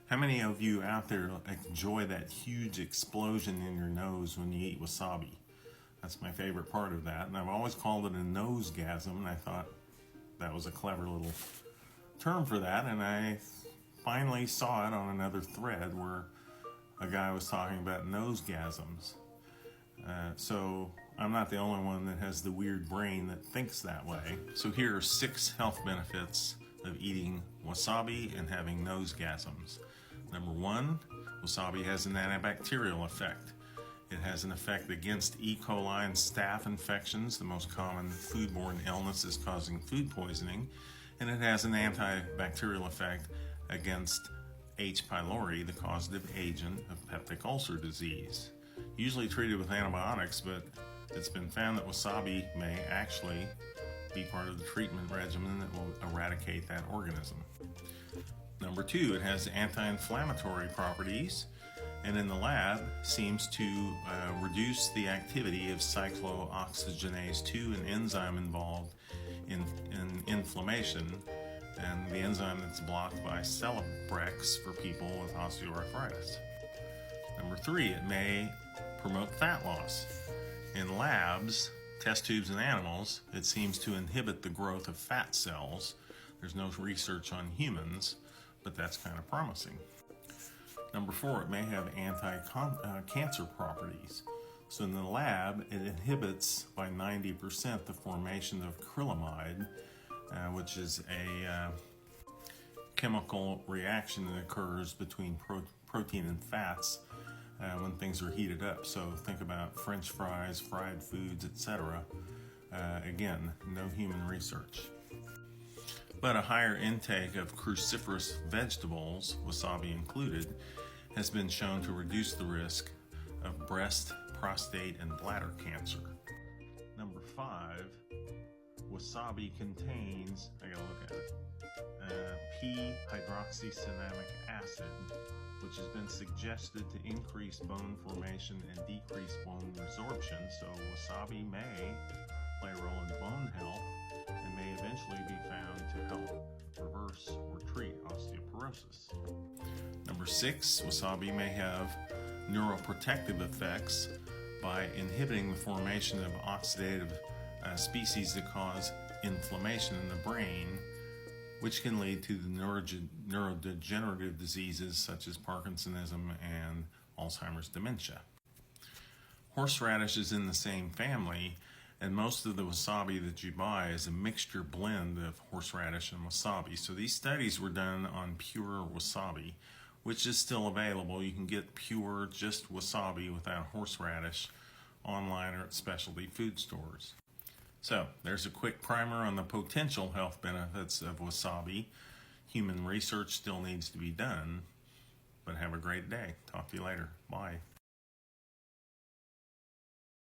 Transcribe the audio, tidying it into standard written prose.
How many of you out there enjoy that huge explosion in your nose when you eat wasabi? That's my favorite part of that, and I've always called it a nosegasm, and I thought that was a clever little term for that, and I finally saw it on another thread where a guy was talking about nosegasms. So I'm not the only one that has the weird brain that thinks that way. So here are 6 health benefits of eating wasabi and having nosegasms. Number 1, wasabi has an antibacterial effect. It has an effect against E. coli and staph infections, the most common foodborne illnesses causing food poisoning, and it has an antibacterial effect against H. pylori, the causative agent of peptic ulcer disease. Usually treated with antibiotics, but it's been found that wasabi may actually be part of the treatment regimen that will eradicate that organism. Number 2, it has anti-inflammatory properties, and in the lab seems to reduce the activity of cyclooxygenase 2, an enzyme involved in inflammation, and the enzyme that's blocked by Celebrex for people with osteoarthritis. Number 3, it may promote fat loss. In labs, test tubes in animals, it seems to inhibit the growth of fat cells. There's no research on humans, but that's kind of promising. Number 4, it may have anti-cancer properties. So in the lab, it inhibits by 90% the formation of acrylamide, which is a chemical reaction that occurs between protein and fats when things are heated up. So think about French fries, fried foods, etc. Again, no human research. But a higher intake of cruciferous vegetables, wasabi included, has been shown to reduce the risk of breast, prostate, and bladder cancer. Number 5, wasabi contains, I gotta look at it, p-hydroxycinnamic acid, which has been suggested to increase bone formation and decrease bone resorption. So wasabi may play a role in bone health and may eventually be found to help reverse or treat osteoporosis. Number 6, wasabi may have neuroprotective effects by inhibiting the formation of oxidative species that cause inflammation in the brain, which can lead to the neurodegenerative diseases such as Parkinsonism and Alzheimer's dementia. Horseradish is in the same family, and most of the wasabi that you buy is a mixture blend of horseradish and wasabi. So these studies were done on pure wasabi, which is still available. You can get pure, just wasabi without horseradish online or at specialty food stores. So there's a quick primer on the potential health benefits of wasabi. Human research still needs to be done, but have a great day. Talk to you later. Bye.